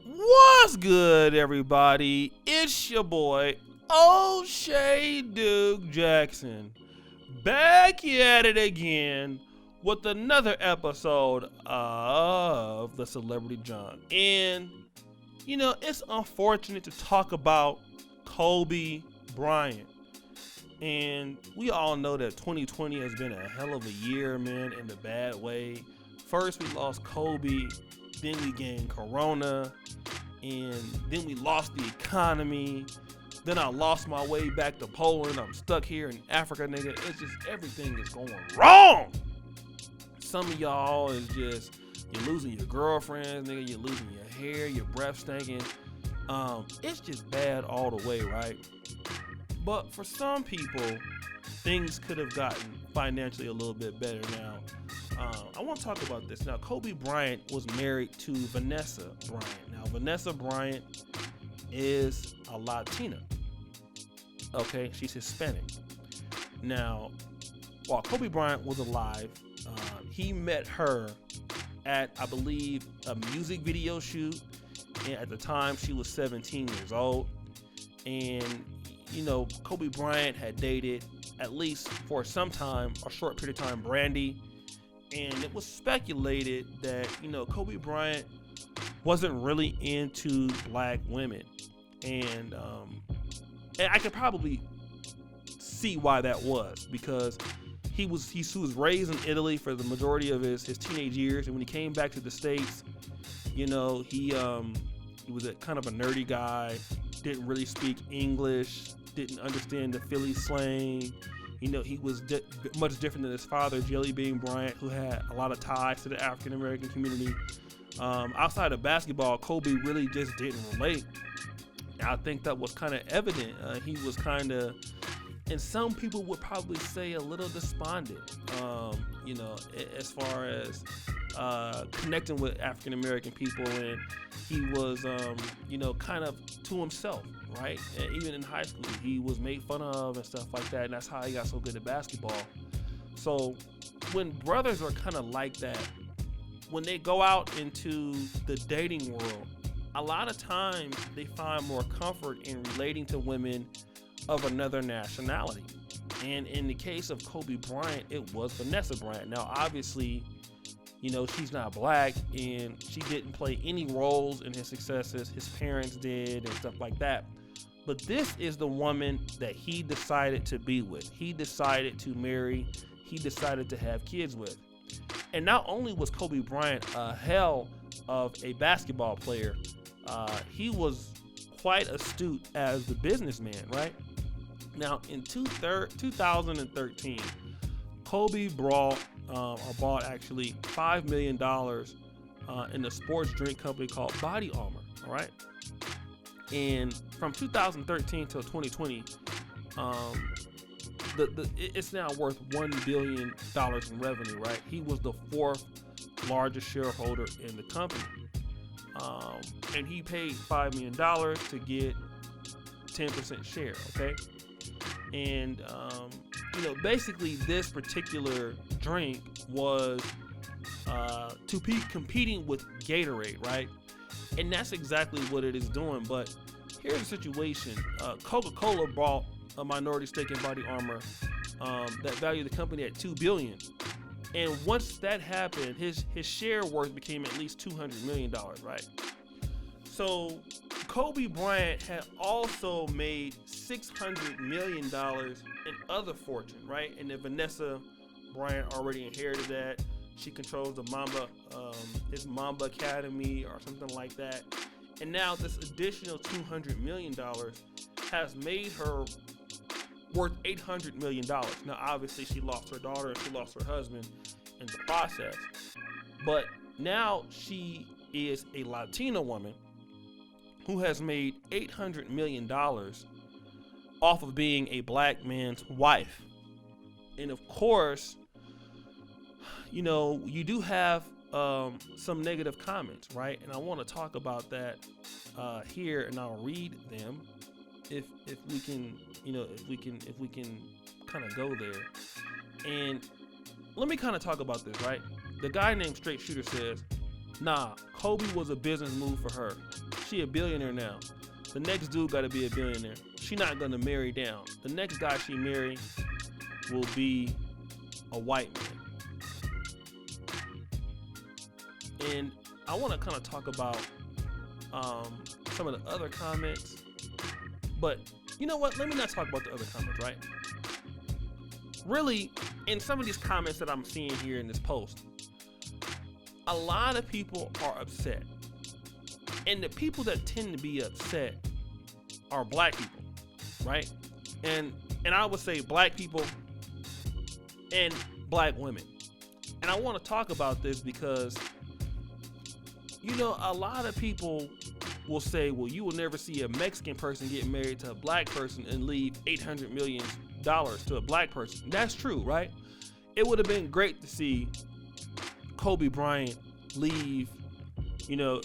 What's good, everybody? It's your boy, O'Shea Duke Jackson, back at it again with another episode of The Celebrity Junk. And, it's unfortunate to talk about Kobe Bryant. And we all know that 2020 has been a hell of a year, man, in a bad way. First, we lost Kobe. Then we gained Corona, and then we lost the economy. Then I lost my way back to Poland. I'm stuck here in Africa, nigga. It's just everything is going wrong. Some of y'all is just, you're losing your girlfriends, nigga. You're losing your hair, your breath stinking. It's just bad all the way, right? But for some people, things could have gotten financially a little bit better now. I want to talk about this. Now, Kobe Bryant was married to Vanessa Bryant. Now, Vanessa Bryant is a Latina. Okay, she's Hispanic. Now, while Kobe Bryant was alive, he met her at, I believe, a music video shoot. And at the time, she was 17 years old. And, Kobe Bryant had dated, at least for some time, a short period of time, Brandy. And it was speculated that, Kobe Bryant wasn't really into black women. And I could probably see why that was, because he was raised in Italy for the majority of his teenage years. And when he came back to the States, he was a kind of a nerdy guy, didn't really speak English, didn't understand the Philly slang. He was much different than his father, Jelly Bean Bryant, who had a lot of ties to the African American community. Outside of basketball, Kobe really just didn't relate. And I think that was kind of evident. He was kind of, and some people would probably say, a little despondent, as far as connecting with African American people. And he was, kind of to himself. Right? And even in high school, he was made fun of and stuff like that. And that's how he got so good at basketball. So when brothers are kind of like that, when they go out into the dating world, a lot of times they find more comfort in relating to women of another nationality. And in the case of Kobe Bryant, it was Vanessa Bryant. Now, obviously, she's not black, and she didn't play any roles in his successes. His parents did and stuff like that. But this is the woman that he decided to be with. He decided to marry. He decided to have kids with. And not only was Kobe Bryant a hell of a basketball player, he was quite astute as the businessman, right? Now, in 2013, Kobe bought actually $5 million in a sports drink company called Body Armour, all right? And from 2013 till 2020, it's now worth $1 billion in revenue, right? He was the fourth largest shareholder in the company. And he paid $5 million to get 10% share, okay? And, basically this particular drink was to be competing with Gatorade, right? And that's exactly what it is doing. But here's the situation. Coca-Cola bought a minority stake in Body Armour that valued the company at $2 billion. And once that happened, his share worth became at least $200 million, right? So Kobe Bryant had also made $600 million in other fortune, right? And then Vanessa Bryant already inherited that. She controls the his Mamba Academy or something like that. And now this additional $200 million has made her worth $800 million. Now, obviously, she lost her daughter and she lost her husband in the process. But now she is a Latina woman who has made $800 million off of being a black man's wife. And of course, you do have some negative comments, right? And I want to talk about that here, and I'll read them if we can, if we can kind of go there. And let me kind of talk about this, right? The guy named Straight Shooter says, nah, Kobe was a business move for her. she a billionaire now. The next dude got to be a billionaire. She not gonna marry down. The next guy she marry will be a white man. And I want to kind of talk about some of the other comments, but you know what? Let me not talk about the other comments, right? Really, in some of these comments that I'm seeing here in this post, a lot of people are upset. And the people that tend to be upset are black people, right? And I would say black people and black women. And I want to talk about this because, you know, a lot of people will say, well, you will never see a Mexican person get married to a black person and leave $800 million to a black person. That's true, right? It would have been great to see Kobe Bryant leave, you know,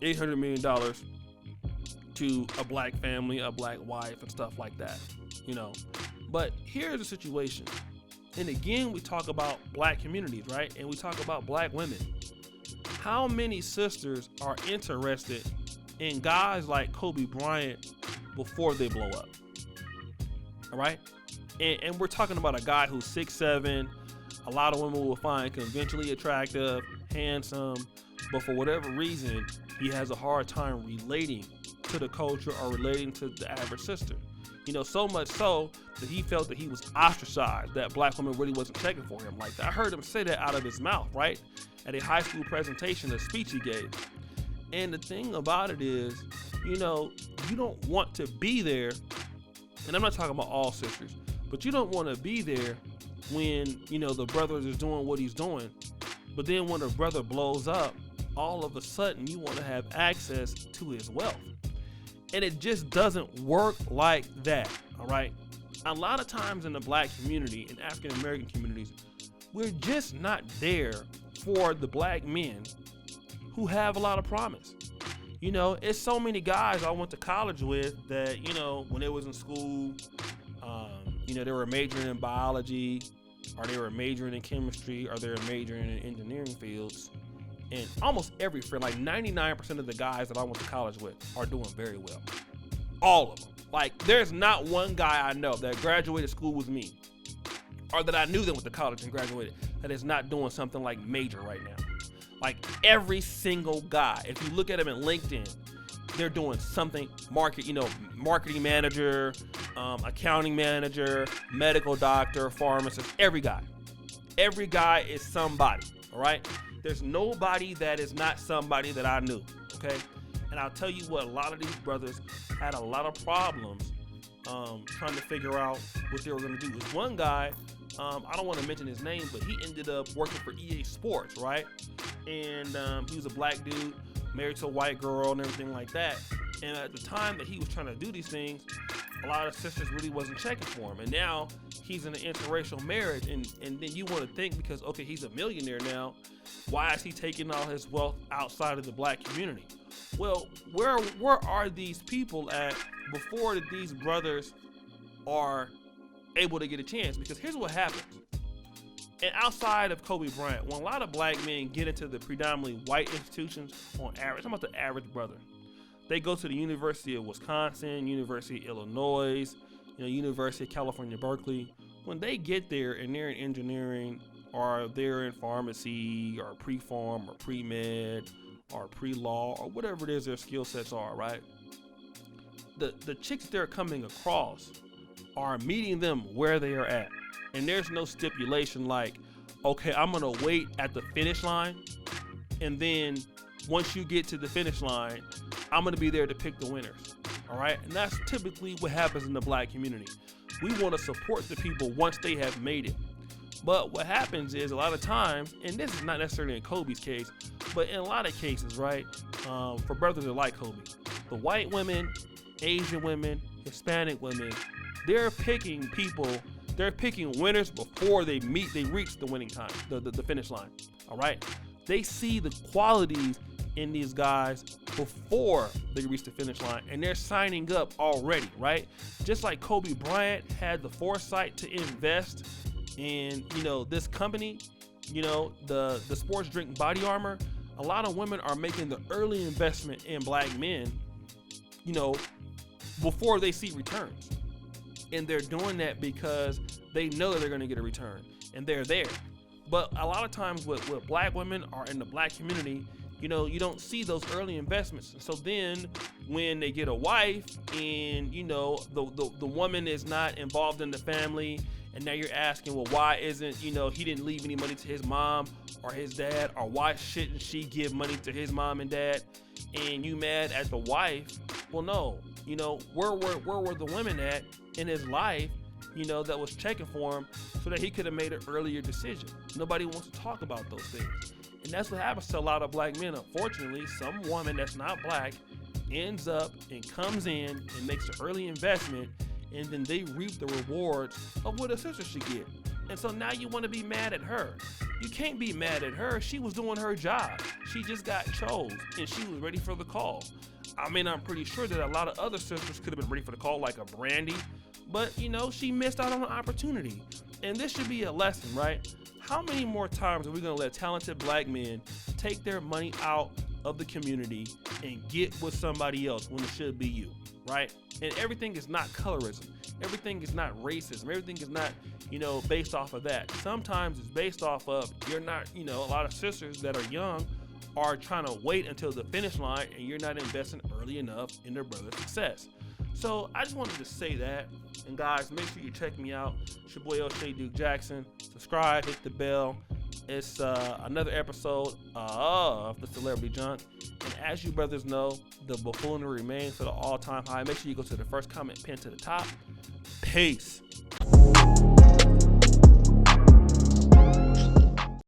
$800 million to a black family, a black wife, and stuff like that, you know. But here's the situation. And again, we talk about black communities, right? And we talk about black women. How many sisters are interested in guys like Kobe Bryant before they blow up? All right? And we're talking about a guy who's 6'7". A lot of women will find conventionally attractive, handsome, but for whatever reason, he has a hard time relating to the culture or relating to the average sister. You know, so much so that he felt that he was ostracized, that black women really wasn't checking for him like that. I heard him say that out of his mouth, right? At a high school presentation, a speech he gave. And the thing about it is, you know, you don't want to be there, and I'm not talking about all sisters, but you don't want to be there when, you know, the brother is doing what he's doing. But then when the brother blows up, all of a sudden you want to have access to his wealth. And it just doesn't work like that, all right? A lot of times in the black community, in African American communities, we're just not there for the black men who have a lot of promise. You know, it's so many guys I went to college with that, you know, when they was in school, you know, they were majoring in biology, or they were majoring in chemistry, or they were majoring in engineering fields. And almost every friend, like 99% of the guys that I went to college with are doing very well. All of them. Like, there's not one guy I know that graduated school with me, or that I knew that went to college and graduated, that is not doing something like major right now. Like, every single guy, if you look at them in LinkedIn, they're doing something, marketing manager, accounting manager, medical doctor, pharmacist, every guy. Every guy is somebody, all right? There's nobody that is not somebody that I knew, okay? And I'll tell you what, a lot of these brothers had a lot of problems trying to figure out what they were going to do. There's one guy, I don't want to mention his name, but he ended up working for EA Sports, right? And he was a black dude, married to a white girl and everything like that. And at the time that he was trying to do these things, a lot of sisters really wasn't checking for him. And now he's in an interracial marriage, and then you want to think, because, okay, he's a millionaire now, why is he taking all his wealth outside of the black community? Well, where are these people at before that these brothers are able to get a chance? Because here's what happens. And outside of Kobe Bryant, when a lot of black men get into the predominantly white institutions, on average, I'm about the average brother, they go to the University of Wisconsin, University of Illinois, University of California, Berkeley. When they get there and they're in engineering, or they're in pharmacy, or pre-pharm, or pre-med, or pre-law, or whatever it is their skill sets are, right? The chicks they're coming across are meeting them where they are at. And there's no stipulation like, okay, I'm gonna wait at the finish line, and then once you get to the finish line, I'm gonna be there to pick the winners, all right? And that's typically what happens in the black community. We wanna support the people once they have made it. But what happens is, a lot of times, and this is not necessarily in Kobe's case, but in a lot of cases, right, for brothers that like Kobe, the white women, Asian women, Hispanic women, they're picking winners before they reach the winning time, the finish line, all right? They see the qualities in these guys before they reach the finish line, and they're signing up already, right? Just like Kobe Bryant had the foresight to invest in, this company, the sports drink Body Armor. a lot of women are making the early investment in black men, you know, before they see returns. And they're doing that because they know that they're going to get a return, and they're there. But a lot of times with black women or in the black community, you know, you don't see those early investments. So then when they get a wife and, you know, the woman is not involved in the family, and now you're asking, well, why isn't, you know, he didn't leave any money to his mom or his dad, or why shouldn't she give money to his mom and dad? And you mad at the wife? Well, no, you know, where were the women at in his life, you know, that was checking for him so that he could have made an earlier decision? Nobody wants to talk about those things. And that's what happens to a lot of black men. Unfortunately, some woman that's not black ends up and comes in and makes an early investment, and then they reap the rewards of what a sister should get. And so now you want to be mad at her. You can't be mad at her. She was doing her job. She just got chose, and she was ready for the call. I mean, I'm pretty sure that a lot of other sisters could have been ready for the call, like a Brandy, but, you know, she missed out on an opportunity. And this should be a lesson, right? How many more times are we going to let talented black men take their money out of the community and get with somebody else when it should be you, right? And everything is not colorism. Everything is not racism. Everything is not, you know, based off of that. Sometimes it's based off of you're not, you know, a lot of sisters that are young are trying to wait until the finish line, and you're not investing early enough in their brother's success. So I just wanted to say that. And guys, make sure you check me out. It's your boy O'Shea Duke Jackson. Subscribe, hit the bell. It's another episode of The Celebrity Junk. And as you brothers know, the buffoonery remains for the all-time high. Make sure you go to the first comment pinned to the top. Peace.